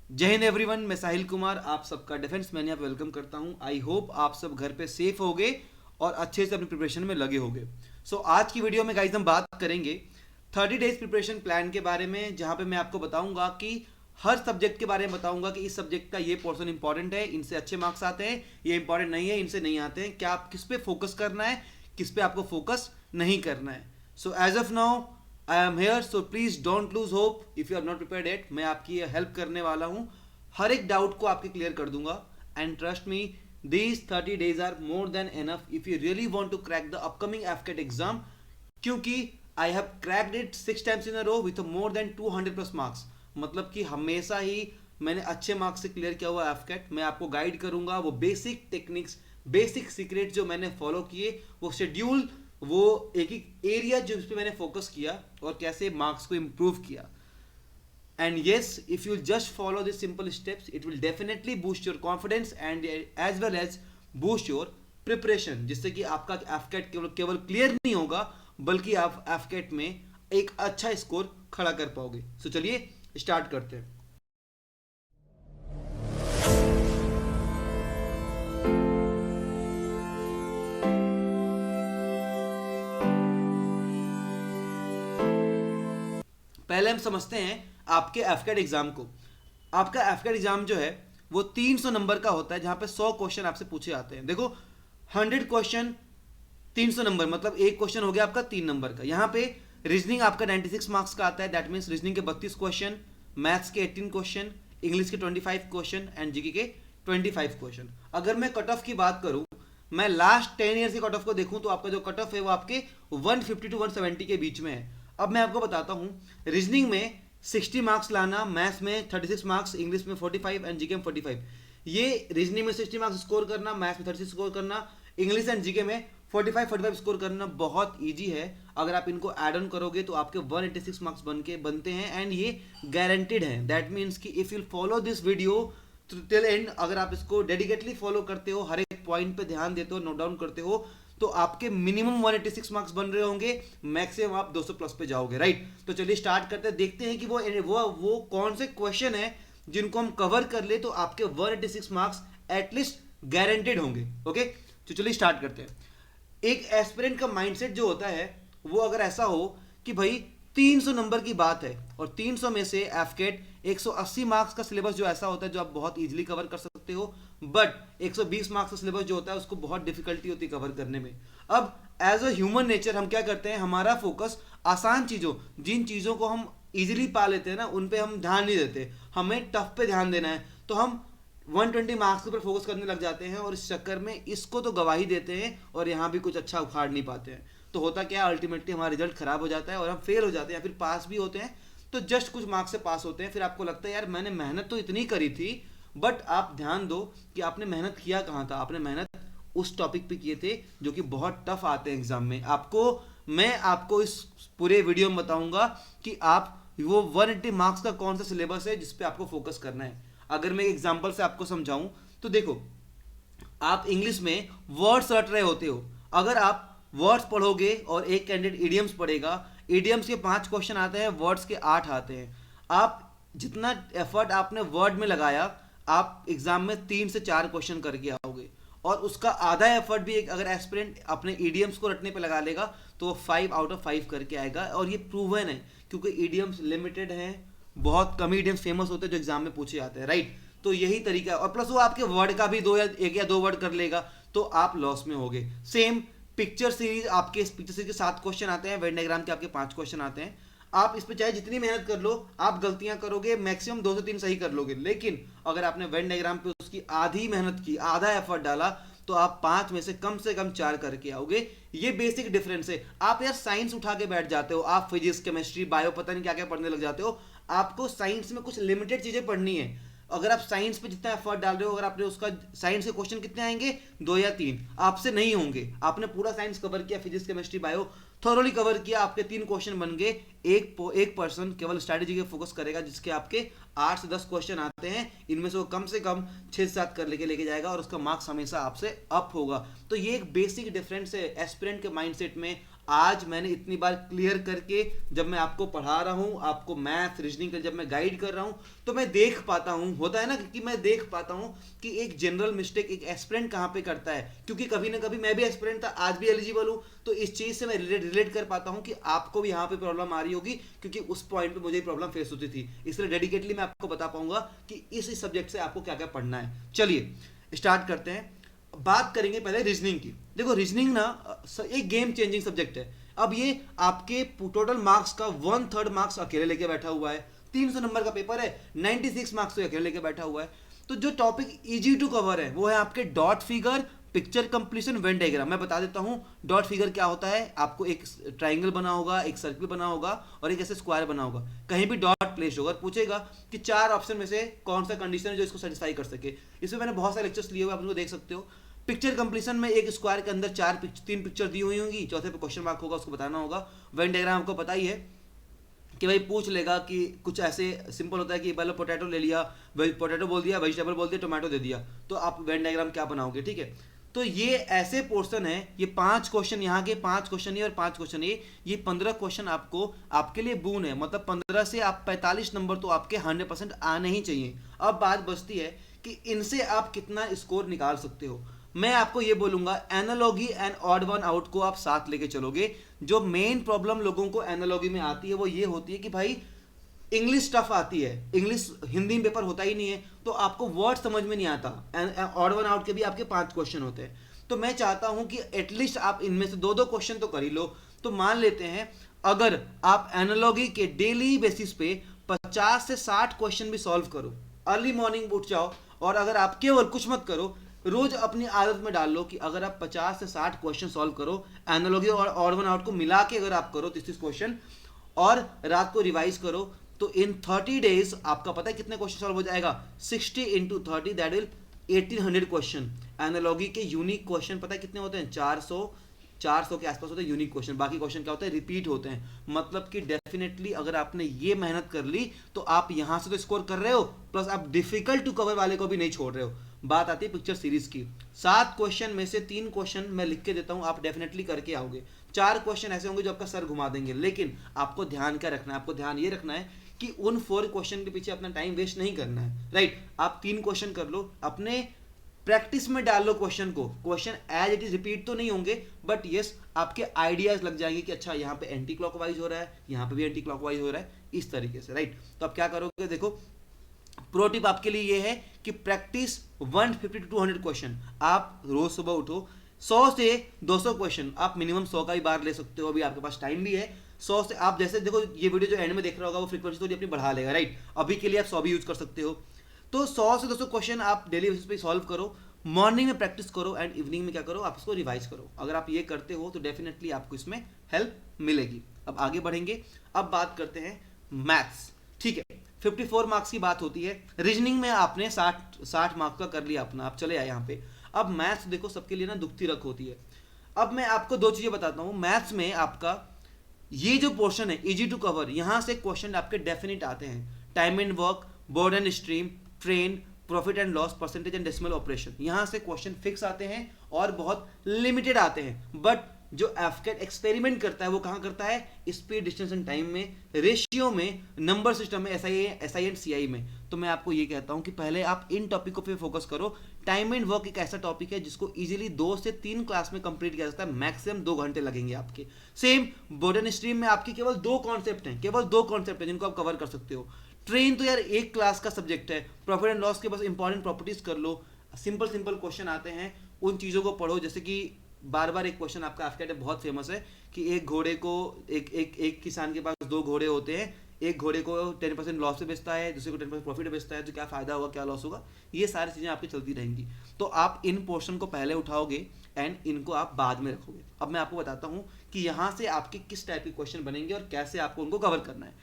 जय हिंद एवरीवन, मैं साहिल कुमार आप सबका डिफेंस मैन यहाँ पे वेलकम करता हूँ। आई होप आप सब घर पे सेफ होगे और अच्छे से अपनी प्रिपरेशन में लगे होगे। आज की वीडियो में गाइज हम बात करेंगे 30 डेज प्रिपरेशन प्लान के बारे में, जहाँ पे मैं आपको बताऊंगा कि हर सब्जेक्ट के बारे में बताऊंगा कि इस सब्जेक्ट का ये पोर्शन इंपॉर्टेंट है, इनसे अच्छे मार्क्स आते हैं, ये इंपॉर्टेंट नहीं है, इनसे नहीं आते हैं। क्या आप किस पे फोकस करना है, किस पे आपको फोकस नहीं करना है। So as of now I am here, so please don't lose hope if you are not prepared at. मैं आपकी हेल्प करने वाला हूँ, हर एक डाउट को आपके क्लियर कर दूंगा। And trust me, these 30 days are more than enough if you really want to crack the upcoming AFCAT exam, क्योंकि I have cracked it 6 times in a row with more than 200+ marks. मतलब कि हमेशा ही मैंने अच्छे marks से clear किया हुआ एफकेट। मैं आपको गाइड करूंगा वो बेसिक टेक्निक्स, बेसिक सीक्रेट जो मैंने फॉलो किए, वो शेड्यूल, वो एक एक एरिया जिस पे मैंने फोकस किया और कैसे मार्क्स को इम्प्रूव किया। And yes, if you just follow these simple steps, it will definitely boost your confidence and as well as boost your preparation, जिससे कि आपका एफकेट केवल केवल क्लियर नहीं होगा बल्कि आप एफकेट में एक अच्छा स्कोर खड़ा कर पाओगे। चलिए स्टार्ट करते हैं। पहले हम समझते हैं आपके एफकेट एग्जाम को। आपका एफकेट एग्जाम जो है वो 300 नंबर का होता है, जहां पे 100 क्वेश्चन आपसे पूछे जाते हैं। देखो, 100 क्वेश्चन 300 नंबर, मतलब एक क्वेश्चन हो गया आपका 3 नंबर का। यहाँ पे रीजनिंग आपका 96 मार्क्स का आता है, दैट मीन्स रीजनिंग के 32 क्वेश्चन, मैथ्स के 18 क्वेश्चन, इंग्लिश के 25 क्वेश्चन एंड जीके के 25 क्वेश्चन। अगर मैं कट ऑफ की बात करूं, मैं लास्ट 10 ईयर के कट ऑफ को देखूं तो आपका जो कट ऑफ है वो आपके 150 to 170 के बीच में है। अब मैं आपको बताता हूं, रीजनिंग में 60 मार्क्स लाना, मैथ्स में 36 मार्क्स, इंग्लिश में 45 एंड जीके में 45। ये रीजनिंग में 60 मार्क्स स्कोर करना, मैथ्स में 36 स्कोर करना, इंग्लिश एंड जीके में 45 स्कोर करना बहुत इजी है। अगर आप इनको ऐड ऑन करोगे तो आपके 186 मार्क्स बनते हैं एंड ये गारंटेड है। दैट मीन्स कि if you follow this video till and, अगर आप इसको डेडिकेटली फॉलो करते हो, हर एक पॉइंट पे ध्यान देते हो, नोट डाउन करते हो, तो आपके मिनिमम 186 मार्क्स बन रहे होंगे, मैक्सिमम आप 200+ पे जाओगे। राइट, तो चलिए स्टार्ट करते हैं, देखते हैं कि वो कौन से क्वेश्चन है जिनको हम कवर कर ले तो आपके 186 मार्क्स एटलीस्ट गारंटेड होंगे। ओके, तो चलिए स्टार्ट करते हैं। एक एस्पिरेंट का माइंडसेट जो होता है वो अगर ऐसा हो कि भाई 300 नंबर की बात है और 300 में से एफकेट 180 मार्क्स का सिलेबस जो ऐसा होता है जो आप बहुत इजीली कवर कर सकते हो, बट 120 मार्क्स का सिलेबस जो होता है उसको बहुत डिफिकल्टी होती है कवर करने में। अब एज अ ह्यूमन नेचर हम क्या करते हैं, हमारा फोकस आसान चीजों, जिन चीजों को हम इजीली पा लेते हैं ना, उन पे हम ध्यान नहीं देते, हमें टफ पे ध्यान देना है, तो हम 120 मार्क्स के ऊपर फोकस करने लग जाते हैं और इस चक्कर में इसको तो गवाही देते हैं और यहाँ भी कुछ अच्छा उखाड़ नहीं पाते हैं। तो होता क्या है, अल्टीमेटली हमारा रिजल्ट खराब हो जाता है और हम फेल हो जाते हैं या फिर पास भी होते हैं तो जस्ट कुछ मार्क्स से पास होते हैं। फिर आपको लगता है यार मैंने मेहनत तो इतनी करी थी, बट आप ध्यान दो कि आपने मेहनत किया कहाँ था। आपने मेहनत उस टॉपिक पे किए थे जो कि बहुत टफ आते हैं एग्जाम में। मैं आपको इस पूरे वीडियो में बताऊंगा कि आप वो 180 मार्क्स का कौन सा सिलेबस है जिसपे आपको फोकस करना है। अगर मैं एग्जांपल से आपको समझाऊं तो देखो, आप इंग्लिश में वर्ड्स रट रहे होते हो, अगर आप वर्ड्स पढ़ोगे और एक कैंडिडेट इडियम्स पढ़ेगा, इडियम्स के 5 क्वेश्चन आते हैं, वर्ड्स के 8 आते हैं। आप जितना एफर्ट आपने वर्ड में लगाया, आप एग्जाम में 3 से 4 क्वेश्चन करके आओगे और उसका आधा एफर्ट भी एक अगर एस्पिरेंट अपने ईडीएम्स को रटने पे लगा लेगा तो वो 5 आउट ऑफ 5 करके आएगा। और ये प्रूवन है क्योंकि ईडीएम्स लिमिटेड हैं, बहुत कम ईडीएम्स फेमस होते हैं जो एग्जाम में पूछे जाते हैं। राइट, तो यही तरीका है। और प्लस वो आपके वर्ड का भी एक या दो वर्ड कर लेगा तो आप लॉस में होगे। सेम पिक्चर सीरीज, आपके पिक्चर सीरीज के 7 क्वेश्चन आते हैं, वेन डायग्राम के आपके 5 क्वेश्चन आते हैं। आप इस पे चाहे जितनी मेहनत कर लो, आप गलतियां करोगे, मैक्सिमम 2 से 3 सही कर लोगे, लेकिन अगर आपने वेन डायग्राम पे उसकी आधी मेहनत की, आधा एफर्ट डाला, तो आप 5 में से कम 4 करके आओगे। ये बेसिक डिफरेंस है। आप यार साइंस उठा के बैठ जाते हो, आप फिजिक्स, केमिस्ट्री, बायो, पता नहीं क्या क्या पढ़ने लग जाते हो। आपको साइंस में कुछ लिमिटेड चीजें पढ़नी है। अगर आप साइंस पे जितना एफर्ट डाल रहे हो, अगर आपने उसका साइंस के क्वेश्चन कितने आएंगे, 2 या 3, आपसे नहीं होंगे। आपने पूरा साइंस कवर किया, physics, chemistry, bio thoroughly cover किया, आपके 3 क्वेश्चन बन गए। एक पर्सन केवल स्ट्रैटेजी के फोकस करेगा जिसके आपके 8 से 10 क्वेश्चन आते हैं, इनमें से वो कम से कम 6 से 7 कर लेके जाएगा और उसका मार्क्स हमेशा आपसे अप होगा। तो ये एक बेसिक डिफरेंस है एस्पिरेंट के माइंडसेट में, आज मैंने इतनी बार क्लियर करके जब मैं आपको पढ़ा रहा हूं, आपको मैथ रीजनिंग का जब मैं गाइड कर रहा हूं, तो मैं देख पाता हूं, होता है ना कि मैं देख पाता हूं कि एक जनरल मिस्टेक एक एस्पिरेंट कहां पे करता है, क्योंकि कभी ना कभी मैं भी एस्पिरेंट था, आज भी एलिजिबल हूं, तो इस चीज से मैं रिलेट कर पाता हूं कि आपको भी यहां पे प्रॉब्लम आ रही होगी, क्योंकि उस पॉइंट पे मुझे प्रॉब्लम फेस होती थी। इसलिए डेडिकेटली मैं आपको बता पाऊंगा कि इस सब्जेक्ट से आपको क्या क्या पढ़ना है। चलिए स्टार्ट करते हैं। बात करेंगे पहले रीजनिंग की। देखो रीजनिंग ना एक गेम चेंजिंग सब्जेक्ट है। अब ये आपके टोटल मार्क्स का 1/3 मार्क्स अकेले लेके बैठा हुआ है। 300 नंबर का पेपर है, 96 मार्क्स तो अकेले लेके बैठा हुआ है। तो जो टॉपिक इजी टू कवर है वो है आपके dot figure, picture completion, Venn diagram. मैं बता देता हूं डॉट फिगर क्या होता है। आपको एक ट्राइंगल बना होगा, एक सर्कल बना होगा और एक ऐसे स्क्वायर बना होगा, कहीं भी डॉट प्लेस होगा, पूछेगा कि 4 ऑप्शन में से कौन सा कंडीशन है जो इसको सेटिस्फाई कर सके। इसमें मैंने बहुत सारे लेक्चर्स लिए हुए, आप उनको देख सकते हो। पिक्चर कंप्लीशन में एक स्क्वायर के अंदर 3 पिक्चर दी हुई होंगी, चौथे पे क्वेश्चन मार्क होगा, उसको बताना होगा। वेन डायग्राम आपको पता ही है कि भाई पूछ लेगा कि कुछ ऐसे सिंपल होता है कि पहले पोटैटो ले लिया, पोटैटो बोल दिया, वेजिटेबल बोल दिया, टोमेटो दे दिया, तो आप वेन डायग्राम क्या बनाओगे, ठीक है। तो ये ऐसे पोर्शन है, ये 5 क्वेश्चन यहाँ के, 5 क्वेश्चन ये और 5 क्वेश्चन ये 15 क्वेश्चन आपको आपके लिए बून है। मतलब 15 से आप 45 नंबर तो आपके 100% आने ही चाहिए। अब बात बचती है कि इनसे आप कितना स्कोर निकाल सकते हो। मैं आपको ये बोलूंगा analogy and odd one out को आप साथ लेके चलोगे। जो मेन प्रॉब्लम लोगों को एनालॉगी में आती है वो ये होती है कि भाई इंग्लिश टफ आती है, इंग्लिश हिंदी में पेपर होता ही नहीं है, तो आपको वर्ड समझ में नहीं आता। ऑड वन आउट के भी आपके 5 क्वेश्चन होते हैं। तो मैं चाहता हूं कि एटलीस्ट आप इनमें से 2-2 क्वेश्चन तो कर ही लो। तो मान लेते हैं अगर आप एनालॉगी के डेली बेसिस पे 50 से 60 क्वेश्चन भी सॉल्व करो, अर्ली मॉर्निंग उठ जाओ, और अगर आप केवल कुछ मत करो, रोज अपनी आदत में डाल लो कि अगर आप 50 से 60 क्वेश्चन सॉल्व करो, एनालॉगी और ऑड वन आउट को मिला के अगर आप करो 30 क्वेश्चन, और रात को रिवाइज करो, तो इन 30 डेज आपका पता है कितने क्वेश्चन सॉल्व हो जाएगा? 60 into 30 that will 1800 question. Analogy के यूनिक क्वेश्चन पता है कितने होते हैं? 400 के आसपास होते हैं यूनिक क्वेश्चन। बाकी क्वेश्चन क्या होता है? रिपीट होते हैं। मतलब कि डेफिनेटली अगर आपने ये मेहनत कर ली तो आप यहां से तो स्कोर कर रहे हो, प्लस आप डिफिकल्ट टू कवर वाले को भी नहीं छोड़ रहे हो। बात आती है पिक्चर सीरीज की। 7 क्वेश्चन में से 3 क्वेश्चन मैं लिख के देता हूं, आप डेफिनेटली करके आओगे। 4 क्वेश्चन ऐसे होंगे जो आपका सर घुमा देंगे, लेकिन आपको ध्यान क्या रखना है? आपको ध्यान ये रखना है कि उन 4 क्वेश्चन के पीछे अपना टाइम वेस्ट नहीं करना है, राइट। आप 3 क्वेश्चन कर लो, अपने प्रैक्टिस में डाल लो क्वेश्चन को। Question as it is repeat तो नहीं होंगे, बट यस आपके आइडियाज लग जाएंगे कि अच्छा यहाँ पे एंटी क्लॉकवाइज हो रहा है, यहाँ पे भी एंटी क्लॉकवाइज हो रहा है, इस तरीके से, राइट। तो आप क्या करोगे? देखो प्रो टिप आपके लिए ये है कि प्रैक्टिस 150 टू 200 क्वेश्चन। आप रोज सुबह उठो, 100 से 200 क्वेश्चन, आप मिनिमम 100 का ही बार ले सकते हो, अभी आपके पास टाइम भी है। 100 से आप जैसे देखो ये वीडियो जो एंड में देख रहा होगा वो फ्रीक्वेंसी थोड़ी अपनी बढ़ा लेगा, राइट। अभी के लिए आप 100 भी यूज कर सकते हो। तो 100 से 200 क्वेश्चन आप डेली बेसिस पे सॉल्व करो, मॉर्निंग में प्रैक्टिस करो एंड इवनिंग में क्या करो? आप इसको रिवाइज करो। अगर आप ये करते हो तो डेफिनेटली आपको इसमें हेल्प मिलेगी। अब आगे बढ़ेंगे, अब बात करते हैं मैथ्स, ठीक है। 54 मार्क्स की बात होती है। रीजनिंग में आपने 60 मार्क्स का कर लिया अपना, आप चले आए यहाँ पे। अब मैथ्स देखो सबके लिए ना दुखती रख होती है। अब मैं आपको 2 चीजें बताता हूँ। मैथ्स में आपका ये जो पोर्शन है इजी टू कवर, यहां से क्वेश्चन आपके डेफिनेट आते हैं। Time and work, board and stream, train, profit and loss, percentage and decimal operation, यहां से क्वेश्चन फिक्स आते हैं और बहुत लिमिटेड आते हैं। बट जो एफकेट एक्सपेरिमेंट करता है वो कहां करता है? स्पीड, डिस्टेंस एंड टाइम में, रेशियो में, नंबर सिस्टम में, एसआई एंड सीआई में। तो मैं आपको ये कहता हूं कि पहले आप इन टॉपिकों पे फोकस करो। टाइम एंड वर्क एक ऐसा टॉपिक है जिसको इजीली 2 से 3 क्लास में कंप्लीट किया जा सकता है, मैक्सिमम 2 घंटे लगेंगे आपके। सेम बोर्ड एंड स्ट्रीम में आपकी केवल 2 कॉन्सेप्ट हैं, केवल 2 कॉन्सेप्ट हैं जिनको आप कवर कर सकते हो। ट्रेन तो यार 1 क्लास का सब्जेक्ट है। प्रॉफिट एंड लॉस के बस इंपॉर्टेंट प्रॉपर्टीज कर लो, सिंपल क्वेश्चन आते हैं, उन चीजों को पढ़ो। जैसे कि बार बार एक क्वेश्चन आपका एफकेट में बहुत फेमस है कि एक घोड़े को एक किसान के पास 2 घोड़े होते हैं, एक घोड़े को 10% लॉस से बेचता है, दूसरे को 10% प्रॉफिट में बेचता है, तो क्या फायदा होगा, क्या लॉस होगा? ये सारी चीजें आपकी चलती रहेंगी। तो आप इन पोर्शन को पहले उठाओगे एंड इनको आप बाद में रखोगे। अब मैं आपको बताता हूं कि यहां से आपके किस टाइप के क्वेश्चन बनेंगे और कैसे आपको उनको कवर करना है।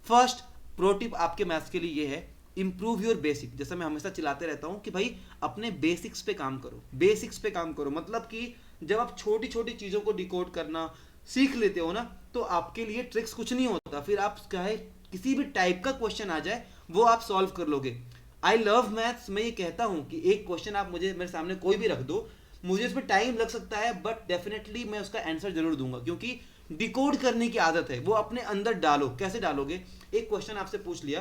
फर्स्ट प्रो टिप आपके मैथ्स के लिए ये है, इंप्रूव योर बेसिक। जैसा मैं हमेशा चिल्लाते रहता हूं कि भाई अपने बेसिक्स पे काम करो, बेसिक्स पे काम करो। मतलब कि जब आप छोटी छोटी चीजों को डिकोड करना सीख लेते हो ना, तो आपके लिए ट्रिक्स कुछ नहीं होता, फिर आप चाहे किसी भी टाइप का क्वेश्चन आ जाए वो आप सॉल्व कर लोगे। I love maths. मैं ये कहता हूं कि एक क्वेश्चन आप मुझे मेरे सामने कोई भी रख दो, मुझे इसमें टाइम लग सकता है बट डेफिनेटली मैं उसका आंसर जरूर दूंगा, क्योंकि डिकोड करने की आदत है वो अपने अंदर डालो। कैसे डालोगे? एक क्वेश्चन आपसे पूछ लिया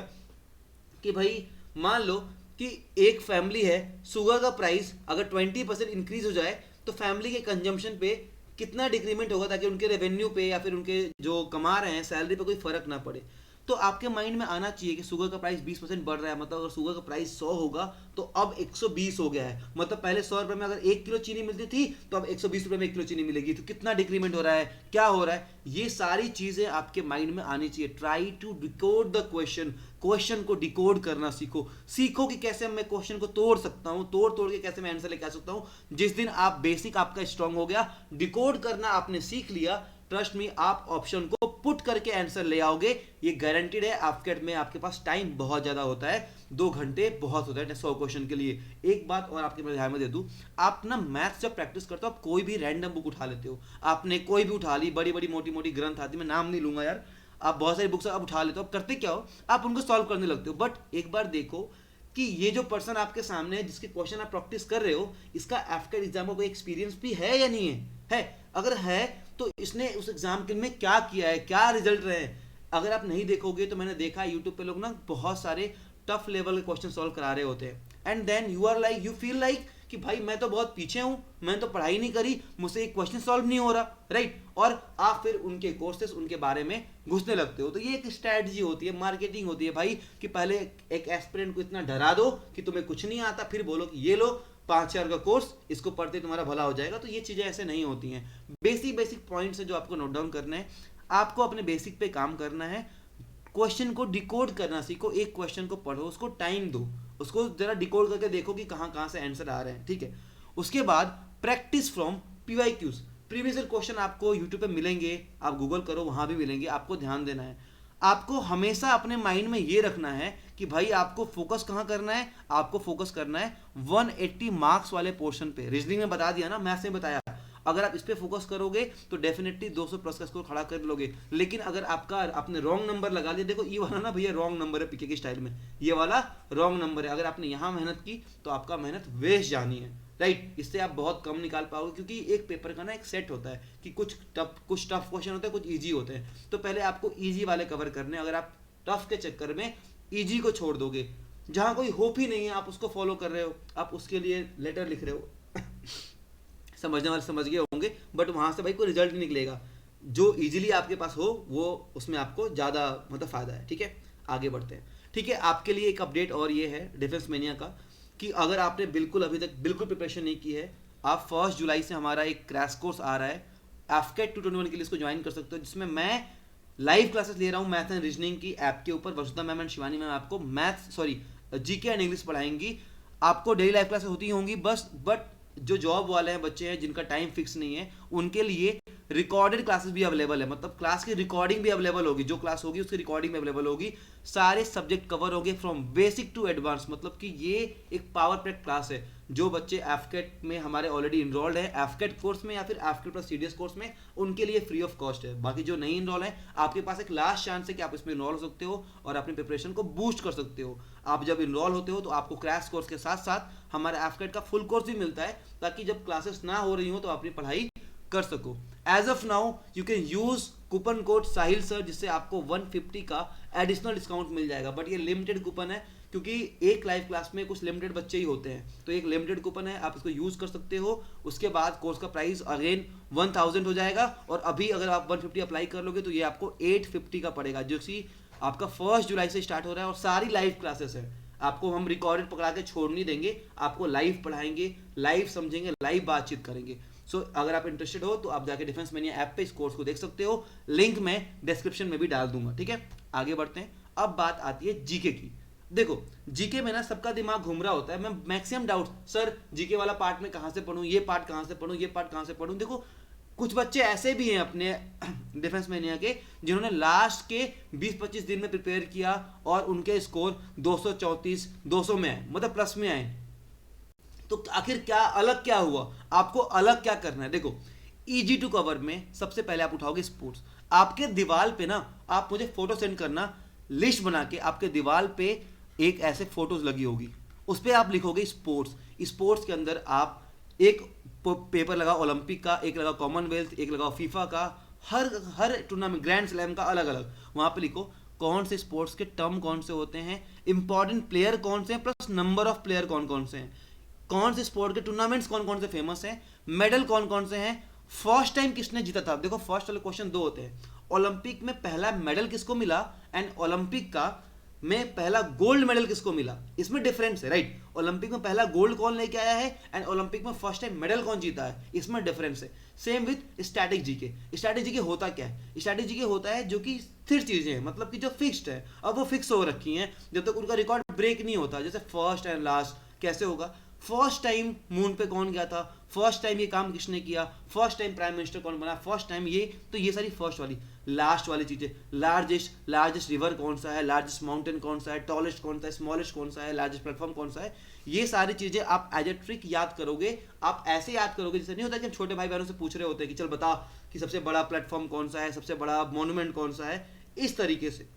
कि भाई मान लो कि एक फैमिली है, शुगर का प्राइस अगर 20% इंक्रीज हो जाए तो फैमिली के कंजम्पशन पे कितना डिक्रीमेंट होगा, ताकि उनके रेवेन्यू पे या फिर उनके जो कमा रहे हैं सैलरी पे कोई फर्क ना पड़े। तो आपके माइंड में आना चाहिए कि शुगर का प्राइस 20% बढ़ रहा है, मतलब अगर शुगर का प्राइस 100 होगा तो अब 120 हो गया है, मतलब पहले 100 रुपए में अगर 1 किलो चीनी मिलती थी तो अब 120 रुपए में 1 किलो चीनी मिलेगी, तो कितना डिक्रीमेंट हो रहा है, क्या हो रहा है, ये सारी चीजें आपके माइंड में आनी चाहिए। Try to decode the question, question को डिकोड करना सीखो। सीखो कि कैसे मैं क्वेश्चन को तोड़ सकता हूं, तोड़ तोड़ के कैसे मैं आंसर लेके आ सकता हूं। जिस दिन आप बेसिक आपका स्ट्रांग हो गया, डिकोड करना आपने सीख लिया, ट्रस्ट मी आप ऑप्शन को पुट करके आंसर ले आओगे, ये गारंटीड है। आपके में आपके पास टाइम बहुत ज्यादा होता है, 2 घंटे बहुत होता है 100 क्वेश्चन के लिए। एक बात और आपके ध्यान में दे दूं, आप ना मैथ्स जब प्रैक्टिस करते हो आप कोई भी रैंडम बुक उठा लेते हो, आपने कोई भी उठा ली, बड़ी बड़ी मोटी मोटी ग्रंथ आती, मैं नाम नहीं लूंगा यार, आप बहुत सारी बुक्स आप उठा लेते हो, आप करते क्या हो, आप उनको सॉल्व करने लगते हो। बट एक बार देखो कि ये जो पर्सन आपके सामने है जिसके क्वेश्चन आप प्रैक्टिस कर रहे हो, इसका आफ्टर एग्जाम में कोई एक्सपीरियंस भी है या नहीं है? अगर है तो इसने उस एग्जाम के में क्या किया है, क्या रिजल्ट रहे हैं। अगर आप नहीं देखोगे तो मैंने देखा है यूट्यूब पे लोग ना बहुत सारे टफ लेवल के क्वेश्चन सॉल्व करा रहे होते हैं, and then you are like, you feel like कि भाई मैं तो बहुत पीछे हूं, मैंने तो पढ़ाई नहीं करी, मुझसे एक क्वेश्चन सॉल्व नहीं हो रहा, राइट। और आप फिर उनके कोर्सेस उनके बारे में घुसने लगते हो। तो ये एक स्ट्रैटेजी होती है, मार्केटिंग होती है भाई, कि पहले एक एस्पिरेंट को इतना डरा दो कि तुम्हें कुछ नहीं आता, फिर बोलो कि ये लो 5,000 का कोर्स, इसको पढ़ते तुम्हारा भला हो जाएगा। तो ये चीजें ऐसे नहीं होती हैं। बेसिक बेसिक पॉइंट्स है जो आपको नोट डाउन करना है, आपको अपने बेसिक पे काम करना है, क्वेश्चन को डिकोड करना सीखो। एक क्वेश्चन को पढ़ो, उसको टाइम दो, उसको जरा डिकोड करके देखो कि कहाँ कहाँ से आंसर आ रहे हैं, ठीक है। उसके बाद practice from PYQs, previous question आपको यूट्यूब पे मिलेंगे, आप गूगल करो वहां भी मिलेंगे। आपको ध्यान देना है, आपको हमेशा अपने माइंड में ये रखना है कि भाई आपको फोकस कहाँ करना है, आपको फोकस करना है 180 मार्क्स वाले पोर्शन पे। रीजनिंग में बता दिया ना, मैथ्स में बताया, अगर आप इस पे फोकस करोगे तो डेफिनेटली 200 प्लस का स्कोर खड़ा कर लोगे। लेकिन अगर आपका आपने रॉन्ग नंबर लगा लिया, देखो ये वाला ना भैया रॉन्ग नंबर है पीके के स्टाइल में, ये वाला रॉन्ग नंबर है। अगर आपने यहाँ मेहनत की तो आपका मेहनत वेस्ट जानी है, राइट। इससे आप बहुत कम निकाल पाओगे, क्योंकि एक पेपर का ना एक सेट होता है कि कुछ टफ क्वेश्चन होते हैं, कुछ ईजी होते हैं। तो पहले आपको ईजी वाले कवर करने, अगर आप टफ के चक्कर में ईजी को छोड़ दोगे, जहां कोई होप ही नहीं है, आप उसको फॉलो कर रहे हो, आप उसके लिए लेटर लिख रहे हो समझने वाले समझ गए होंगे, बट वहां से भाई कोई रिजल्ट नहीं निकलेगा। जो इजीली आपके पास हो वो उसमें आपको ज्यादा मतलब फायदा है, ठीक है। आगे बढ़ते हैं, ठीक है। आपके लिए एक अपडेट और ये है डिफेंस मेनिया का, कि अगर आपने बिल्कुल अभी तक बिल्कुल प्रिपरेशन नहीं की है, आप 1 जुलाई से हमारा एक क्रैश कोर्स आ रहा है एफकेट 221 के लिए, इसको ज्वाइन कर सकते हो, जिसमें मैं लाइव क्लासेस ले रहा हूँ मैथ एंड रीजनिंग की ऐप के ऊपर। वसुधा मैम एंड शिवानी मैम आपको मैथ्स जीके एंड इंग्लिश पढ़ाएंगी। आपको डेली लाइव क्लासेस होती होंगी बस, बट जो जॉब वाले हैं बच्चे हैं जिनका टाइम फिक्स नहीं है, उनके लिए रिकॉर्डेड क्लासेस भी अवेलेबल है, मतलब क्लास की रिकॉर्डिंग भी अवेलेबल होगी, जो क्लास होगी उसकी रिकॉर्डिंग भी अवेलेबल होगी। सारे सब्जेक्ट कवर होंगे फ्रॉम बेसिक टू एडवांस, मतलब कि ये एक पावर पैक क्लास है। जो बच्चे एफकेट में हमारे ऑलरेडी इनरोल्ड है, एफकेट कोर्स में या फिर एफकेट प्लस सीडीएस कोर्स में, उनके लिए फ्री ऑफ कॉस्ट है। बाकी जो नहीं इनरोल है, आपके पास एक लास्ट चांस है कि आप इसमें इनरोल हो सकते हो और अपनी प्रिपरेशन को बूस्ट कर सकते हो। आप जब इनरोल होते हो तो आपको क्रैश कोर्स के साथ साथ हमारा एफकेट का फुल कोर्स भी मिलता है, ताकि जब क्लासेस ना हो रही हो तो अपनी पढ़ाई कर सको। As of now you can use coupon code Sahil sir, जिससे आपको 150 का एडिशनल डिस्काउंट मिल जाएगा। बट ये लिमिटेड कूपन है, क्योंकि एक लाइव क्लास में कुछ लिमिटेड बच्चे ही होते हैं, तो एक लिमिटेड कूपन है, आप इसको यूज कर सकते हो। उसके बाद कोर्स का प्राइस अगेन 1000 हो जाएगा, और अभी अगर आप 150 अप्लाई कर लोगे तो ये आपको 850 का पड़ेगा, जो कि आपका 1 जुलाई से स्टार्ट हो रहा है। और सारी लाइव क्लासेस है, आपको हम रिकॉर्डेड पकड़ा के छोड़ नहीं देंगे, आपको लाइव पढ़ाएंगे, लाइव समझेंगे, लाइव बातचीत करेंगे। सो अगर आप इंटरेस्टेड हो तो आप जाके डिफेंस मेनिया ऐप पे इस कोर्स को देख सकते हो, लिंक मैं डिस्क्रिप्शन में भी डाल दूंगा, ठीक है। आगे बढ़ते हैं, अब बात आती है जीके की। देखो जीके में ना सबका दिमाग घूम रहा होता है, मैं मैक्सिमम डाउट, सर जीके वाला पार्ट में कहां से पढ़ूं, ये पार्ट कहां से पढ़ूं, ये पार्ट कहां से पढ़ूं। देखो कुछ बच्चे ऐसे भी हैं अपने डिफेंस मेनिया के, जिन्होंने लास्ट के 20-25 दिन में प्रिपेयर किया और उनके स्कोर 234 200 में आए, मतलब प्लस में आए। तो आखिर क्या अलग क्या हुआ, आपको अलग क्या करना है। देखो इजी टू कवर में सबसे पहले आप उठाओगे स्पोर्ट्स। आपके दीवार पे ना, आप मुझे फोटो सेंड करना, लिस्ट बना के आपके दीवार पे एक ऐसे फोटोज लगी होगी, उस पर आप लिखोगे स्पोर्ट्स। स्पोर्ट्स के अंदर आप एक पेपर लगा ओलंपिक का, एक लगा कॉमनवेल्थ, एक लगा फीफा का, हर टूर्नामेंट ग्रैंड स्लैम का अलग अलग, वहां पे लिखो कौन से स्पोर्ट्स के टर्म कौन से होते हैं, इंपॉर्टेंट प्लेयर कौन से हैं, प्लस नंबर ऑफ प्लेयर कौन कौन से हैं, कौन से स्पोर्ट के टूर्नामेंट्स कौन कौन से फेमस हैं, मेडल कौन कौन से हैं, फर्स्ट टाइम किसने जीता था। देखो फर्स्ट वाले क्वेश्चन दो होते हैं, ओलंपिक में पहला मेडल किसको मिला एंड ओलंपिक का में पहला गोल्ड मेडल किसको मिला, इसमें डिफरेंस है राइट। ओलंपिक में पहला गोल्ड कौन लेके आया है एंड ओलंपिक में फर्स्ट टाइम मेडल कौन जीता है, इसमें डिफरेंस है। Same with static GK. Static GK होता क्या है, स्टैटिक जीके होता है जो कि स्थिर चीजें हैं, मतलब कि जो फिक्स्ड है, अब वो फिक्स हो रखी हैं जब तक उनका रिकॉर्ड ब्रेक नहीं होता। जैसे फर्स्ट एंड लास्ट कैसे होगा, फर्स्ट टाइम मून पे कौन गया था, फर्स्ट टाइम ये काम किसने किया, फर्स्ट टाइम प्राइम मिनिस्टर कौन बना, फर्स्ट टाइम ये, तो ये सारी फर्स्ट वाली। लास्ट वाली चीजें, लार्जेस्ट रिवर कौन सा है, लार्जेस्ट माउंटेन कौन सा है, टॉलेस्ट कौन सा है, स्मॉलेस्ट कौन सा है, लार्जेस्ट प्लेटफॉर्म कौन सा है, ये सारी चीजें आप एज ए ट्रिक याद करोगे। आप ऐसे याद करोगे जैसे नहीं होता कि हम छोटे भाई बहनों से पूछ रहे होते हैं कि चल बता कि सबसे बड़ा प्लेटफॉर्म कौन सा है, सबसे बड़ा मॉन्यूमेंट कौन सा है, इस तरीके से।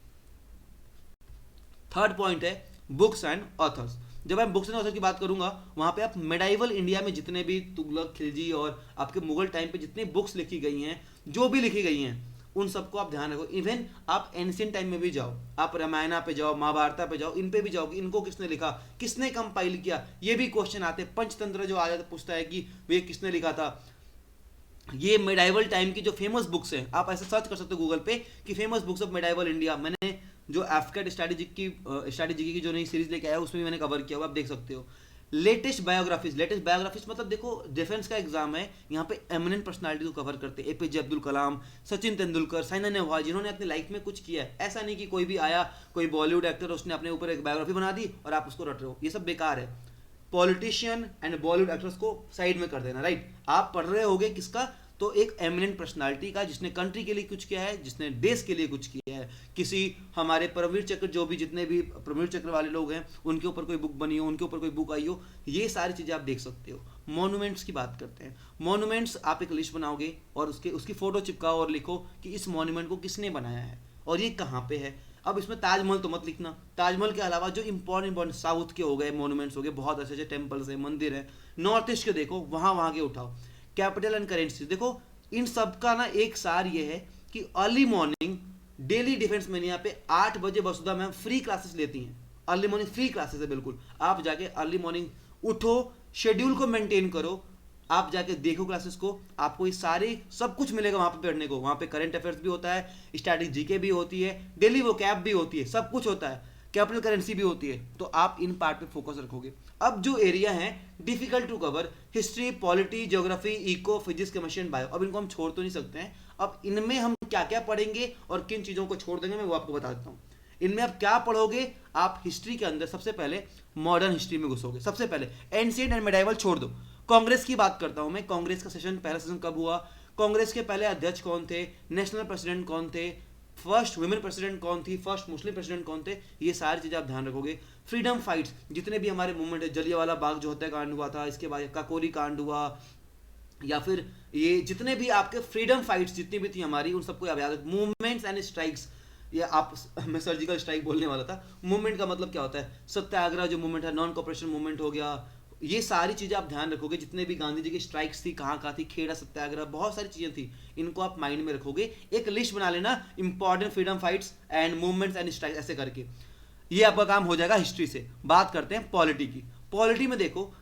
थर्ड पॉइंट है बुक्स एंड ऑथर्स। जब मैं बुक्स एंड ऑथर की बात करूंगा, वहां पे आप मेडाइवल इंडिया में जितने भी तुगलक, खिलजी और आपके मुगल टाइम पे जितनी बुक्स लिखी गई हैं, जो भी लिखी गई हैं, उन सबको आप ध्यान रखो। इवन आप एंशिएंट टाइम में भी जाओ, आप रामायणा पे जाओ, महाभारता पे जाओ, इन पे भी जाओ कि इनको किसने लिखा, किसने कंपाइल किया, ये भी क्वेश्चन आते हैं। पंचतंत्र जो आ जाता पूछता है कि वे किसने लिखा था। ये मेडाइवल टाइम की जो फेमस बुक्स हैं, आप ऐसे सर्च कर सकते हो गूगल पे कि famous books of medieval India. मैंने जो एफकेट स्ट्रैटेजी की जो नई सीरीज लेके आया उसमें भी मैंने कवर किया हुआ, आप देख सकते हो। लेटेस्ट बायोग्राफीज मतलब देखो डिफेंस का एग्जाम है, यहाँ पे एमिनेंट पर्सनालिटी को कवर करते हैं। एपीजे अब्दुल कलाम, सचिन तेंदुलकर, साइना नेहवाल, जिन्होंने अपनी लाइफ में कुछ किया है। ऐसा नहीं कि कोई भी आया, कोई बॉलीवुड एक्टर, उसने अपने ऊपर एक बायोग्राफी बना दी और आप उसको रट रहे हो, ये सब बेकार है। पॉलिटिशियन एंड बॉलीवुड एक्टर्स को साइड में कर देना राइट। आप पढ़ रहे होगे किसका, तो एक एमिनेंट पर्सनालिटी का, जिसने कंट्री के लिए कुछ किया है, जिसने देश के लिए कुछ किया है। किसी हमारे परमवीर चक्र, जो भी जितने भी परमवीर चक्र वाले लोग हैं, उनके ऊपर कोई बुक बनी हो, उनके ऊपर कोई बुक आई हो, ये सारी चीजें आप देख सकते हो। मॉन्यूमेंट्स की बात करते हैं। मॉन्यूमेंट्स आप एक लिस्ट बनाओगे और उसकी फोटो चिपकाओ और लिखो कि इस मॉन्यूमेंट को किसने बनाया है और ये कहाँ पे है। अब इसमें ताजमहल तो मत लिखना, ताजमहल के अलावा जो इंपॉर्टेंट साउथ के हो गए मॉन्यूमेंट्स हो गए, बहुत अच्छे अच्छे टेम्पल्स है, मंदिर है। नॉर्थ ईस्ट के देखो, वहां के उठाओ। कैपिटल एंड करेंसी देखो, इन सब का ना एक सार ये है कि अर्ली मॉर्निंग डेली डिफेंस में यहाँ पे 8 बजे वसुधा मैम फ्री क्लासेस लेती हैं। अर्ली मॉर्निंग फ्री क्लासेस है बिल्कुल, आप जाके अर्ली मॉर्निंग उठो, शेड्यूल को मेंटेन करो, आप जाके देखो क्लासेस को, आपको ये सारे सब कुछ मिलेगा वहां पे पढ़ने को। वहां पे करंट अफेयर्स भी होता है, स्टैटिक जीके भी होती है, डेली वो कैप भी होती है, सब कुछ होता है, कैपिटल करेंसी भी होती है। तो आप इन पार्ट पे फोकस रखोगे। अब जो एरिया है difficult to cover, history, polity, geography, eco, physics, chemistry and bio, अब इनको हम छोड़ तो नहीं सकते हैं। अब इनमें हम क्या क्या पढ़ेंगे और किन चीजों को छोड़ देंगे मैं वो आपको बता देता हूँ। इनमें आप क्या पढ़ोगे, आप हिस्ट्री के अंदर सबसे पहले मॉडर्न हिस्ट्री में घुसोगे। सबसे पहले एंशिएंट एंड मेडाइवल छोड़ दो। कांग्रेस की बात करता हूं मैं, कांग्रेस का सेशन, पहला सेशन कब हुआ, कांग्रेस के पहले अध्यक्ष कौन थे, नेशनल प्रेसिडेंट कौन थे, फर्स्ट वुमेन प्रेसिडेंट कौन थी, फर्स्ट मुस्लिम प्रेसिडेंट कौन थे, ये सारी चीजें आप ध्यान रखोगे। फ्रीडम फाइट्स, जितने भी हमारे मूवमेंट है, जलियांवाला बाग जो हत्याकांड हुआ था, इसके बाद काकोरी कांड हुआ, या फिर ये जितने भी आपके फ्रीडम फाइट्स जितनी भी थी हमारी, उन सबको याद रख। मूवमेंट्स एंड स्ट्राइक्स, ये आप, मैं सर्जिकल स्ट्राइक बोलने वाला था। मूवमेंट का मतलब क्या होता है, सत्याग्रह जो मूवमेंट है, नॉन कॉपरेशन मूवमेंट हो गया, ये सारी चीजें आप ध्यान रखोगे। जितने भी गांधी जी की स्ट्राइक्स थी, कहाँ कहाँ थी, खेड़ा सत्याग्रह, बहुत सारी चीजें थी, इनको आप माइंड में रखोगे। एक लिस्ट बना लेना, important freedom fights and movements and strikes, ऐसे करके ये आपका काम हो जाएगा हिस्ट्री से। बात करते हैं पॉलिटी की। पॉलिटी में देखो,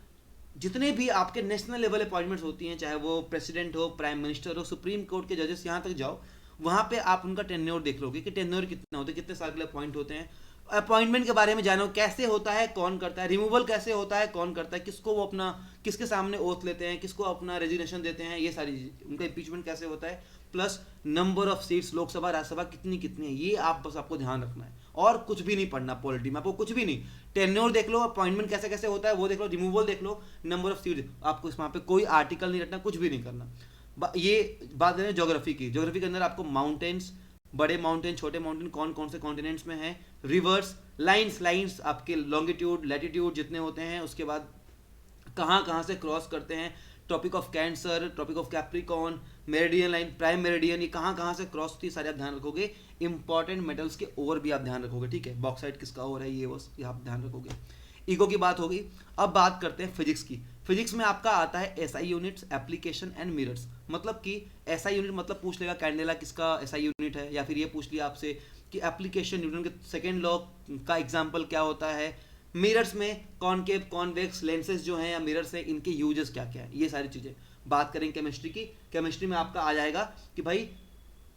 जितने भी आपके नेशनल लेवल अपॉइंटमेंट्स होती हैं, चाहे वो प्रेसिडेंट हो, प्राइम मिनिस्टर हो, सुप्रीम कोर्ट के जजेस, यहाँ तक जाओ, वहां पे आप उनका टेन्योर देख लोगे कि टेन्योर कितना होता है, कितने साल के लिए अपॉइंट होते हैं। अपॉइंटमेंट के बारे में जानो, कैसे होता है, कौन करता है, रिमूवल कैसे होता है, कौन करता है, किसको वो अपना, किसके सामने ओथ लेते हैं, किसको अपना रेजिग्नेशन देते हैं, ये सारी चीजें, उनका इंपीचमेंट कैसे होता है, plus number of seats Lok Sabha Rajya Sabha कितनी कितनी है, ये आप बस आपको ध्यान रखना है। और कुछ भी नहीं पढ़ना पॉलिटी में, आपको कुछ भी नहीं। टेन्योर देख लो, अपॉइंटमेंट कैसे कैसे होता है वो देख लो, रिमूवल देख लो, नंबर ऑफ सीट्स, आपको इस वहाँ पे कोई आर्टिकल नहीं रखना, कुछ भी नहीं करना। ये बात करें ज्योग्राफी की। ज्योग्राफी के अंदर आपको माउंटेन्स, बड़े माउंटेन, छोटे माउंटेन, कौन कौन से कॉन्टिनेंट्स में है, रिवर्स, लाइंस आपके लॉन्गिट्यूड, लैटिट्यूड जितने होते हैं, उसके बाद कहाँ कहाँ से क्रॉस करते हैं, topic of cancer, topic of Capricorn, meridian line, prime meridian, ये कहाँ कहाँ से क्रॉस होती है, सारे आप ध्यान रखोगे। इंपॉर्टेंट मेटल्स के ओवर भी आप ध्यान रखोगे, ठीक है, बॉक्साइट किसका ओवर है, ये बस ये आप ध्यान रखोगे। ईगो की बात होगी। अब बात करते हैं फिजिक्स की। फिजिक्स में आपका आता है SI units, application and mirrors. मतलब कि एसआई यूनिट मतलब पूछ लेगा कैंडेला किसका एसआई यूनिट है, या फिर ये पूछ लिया आपसे कि एप्लीकेशन न्यूटन के सेकेंड लॉ का एग्जाम्पल क्या होता है। मिरर्स में कॉनकेव कॉन्वेक्स लेंसेज जो हैं या मिरर्स हैं, इनके यूजेस क्या क्या है, ये सारी चीज़ें बात करेंगे केमिस्ट्री की। केमिस्ट्री में आपका आ जाएगा कि भाई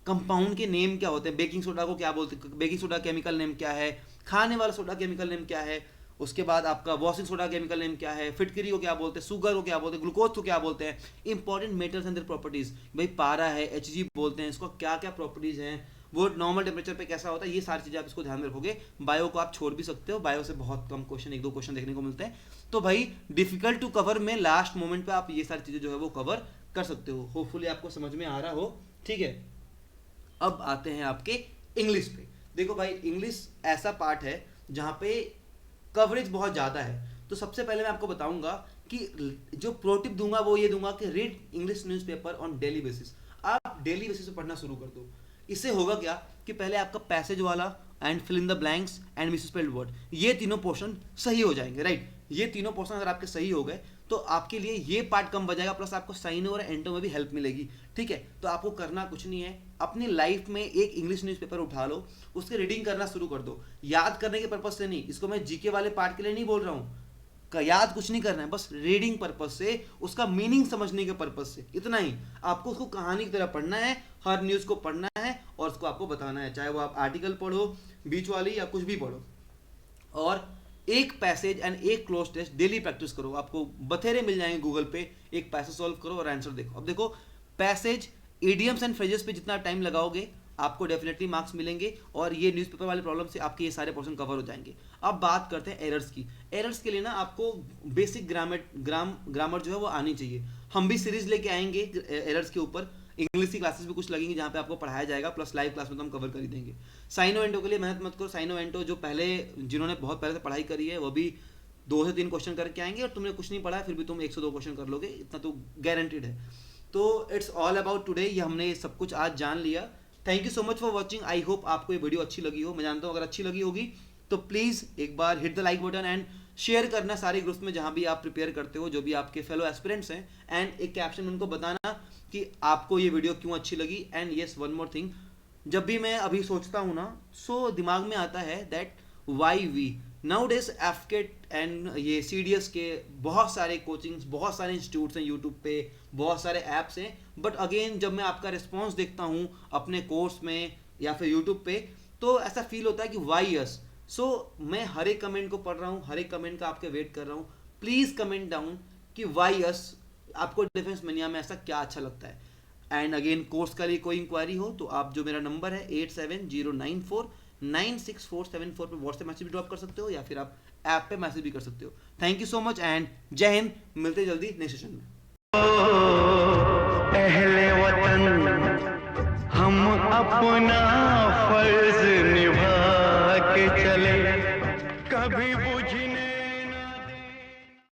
कंपाउंड के नेम क्या होते हैं, बेकिंग सोडा को क्या बोलते हैं, बेकिंग सोडा केमिकल नेम क्या है, खाने वाला सोडा केमिकल नेम क्या है, उसके बाद आपका वॉशिंग सोडा केमिकल नेम क्या है, फिटकरी को क्या बोलते हैं, शुगर को क्या बोलते हैं, ग्लूकोज को क्या बोलते हैं, important metals and their properties, भाई पारा है, Hg बोलते हैं, इसको क्या क्या प्रॉपर्टीज हैं, वो नॉर्मल टेम्परेचर पे कैसा होता है, ये सारी चीजें आप इसको ध्यान में रखोगे। बायो को आप छोड़ भी सकते हो, बायो से बहुत कम क्वेश्चन, 1-2 क्वेश्चन देखने को मिलते हैं। तो भाई डिफिकल्ट टू कवर में लास्ट मोमेंट पे आप ये सारी चीजें जो है वो कवर कर सकते हो। होपफुली आपको समझ में आ रहा हो, ठीक है। अब आते हैं आपके इंग्लिश पे। देखो भाई इंग्लिश ऐसा पार्ट है जहाँ पे कवरेज बहुत ज़्यादा है। तो सबसे पहले मैं आपको बताऊंगा कि जो प्रो टिप दूंगा वो ये दूंगा कि read English newspaper on daily basis. आप डेली बेसिस पे पढ़ना शुरू कर दो। इससे होगा क्या कि पहले आपका पैसेज वाला and fill in the blanks and misspelled word, ये तीनों पोर्शन सही हो जाएंगे, राइट। ये तीनों पोर्शन अगर आपके सही हो गए तो आपके लिए ये पार्ट कम बजाएगा, प्लस आपको साइनो और एंटो में भी हेल्प मिलेगी, ठीक है। तो आपको करना कुछ नहीं है, अपनी लाइफ में एक इंग्लिश न्यूज़पेपर उठा लो, उसकी रीडिंग करना शुरू कर दो। याद करने के पर्पज से नहीं, इसको मैं जीके वाले पार्ट के लिए नहीं बोल रहा हूँ, याद कुछ नहीं करना है, बस रीडिंग पर्पज से, उसका मीनिंग समझने के पर्पज से, इतना ही। आपको उसको कहानी की तरह पढ़ना है, हर न्यूज़ को पढ़ना है और उसको आपको बताना है, चाहे वो आप आर्टिकल पढ़ो, बीच वाली या कुछ भी पढ़ो। और एक पैसेज एंड एक क्लोज टेस्ट डेली प्रैक्टिस करो, आपको बथेरे मिल जाएंगे गूगल पे। एक पैसेज सॉल्व करो और आंसर देखो। अब देखो पैसेज, इडियम्स एंड फ्रेजेस पे जितना टाइम लगाओगे आपको डेफिनेटली मार्क्स मिलेंगे, और ये न्यूज़पेपर वाले प्रॉब्लम से आपके ये सारे पोर्शन कवर हो जाएंगे। अब बात करते हैं एरर्स की। एरर्स के लिए ना आपको बेसिक ग्रामर जो है वो आनी चाहिए। हम भी सीरीज लेके आएंगे एरर्स के ऊपर, इंग्लिश की क्लासेस भी कुछ लगेंगी जहाँ पे आपको पढ़ाया जाएगा, प्लस लाइव क्लास में तो हम कवर कर ही देंगे। साइनो एंटो के लिए मेहनत मत करो। साइनो एंटो जो पहले जिन्होंने बहुत पहले से पढ़ाई करी है वो भी 2 से 3 क्वेश्चन करके आएंगे, और तुमने कुछ नहीं पढ़ा है फिर भी तुम 1 से 2 क्वेश्चन कर लोगे, इतना तो गारंटीड है। तो इट्स ऑल अबाउट टुडे, ये हमने सब कुछ आज जान लिया। Thank you so much for watching. I hope आपको ये वीडियो अच्छी लगी हो। मैं जानता हूँ अगर अच्छी लगी होगी तो प्लीज़ एक बार hit the like button and share करना सारे ग्रुप्स में जहाँ भी आप प्रिपेयर करते हो, जो भी आपके फेलो एस्पिरेंट्स हैं, एंड एक कैप्शन उनको बताना कि आपको ये वीडियो क्यों अच्छी लगी। And yes, one more thing, जब भी मैं अभी सोचता हूँ ना, सो दिमाग में आता है that why we nowadays AFCAT and ये CDS के बहुत सारे कोचिंग्स, बहुत सारे इंस्टीट्यूट्स हैं यूट्यूब पे, बहुत सारे ऐप्स हैं, बट अगेन जब मैं आपका रिस्पॉन्स देखता हूँ अपने कोर्स में या फिर यूट्यूब पे, तो ऐसा फील होता है कि वाई अस। सो मैं हर एक कमेंट को पढ़ रहा हूँ, हर एक कमेंट का आपके वेट कर रहा हूँ। प्लीज़ कमेंट डाउन कि वाई अस, आपको डिफेंस मनिया में ऐसा क्या अच्छा लगता है। एंड अगेन कोर्स का लिए कोई इंक्वायरी हो तो आप जो मेरा नंबर है 8709496474 पे व्हाट्सएप मैसेज भी ड्रॉप कर सकते हो, या फिर आप ऐप पे मैसेज भी कर सकते हो। Thank you so much and जय हिंद। मिलते जल्दी नेक्स्ट सेशन में। अहले वतन हम अपना फर्ज निभा के चले, कभी बुझी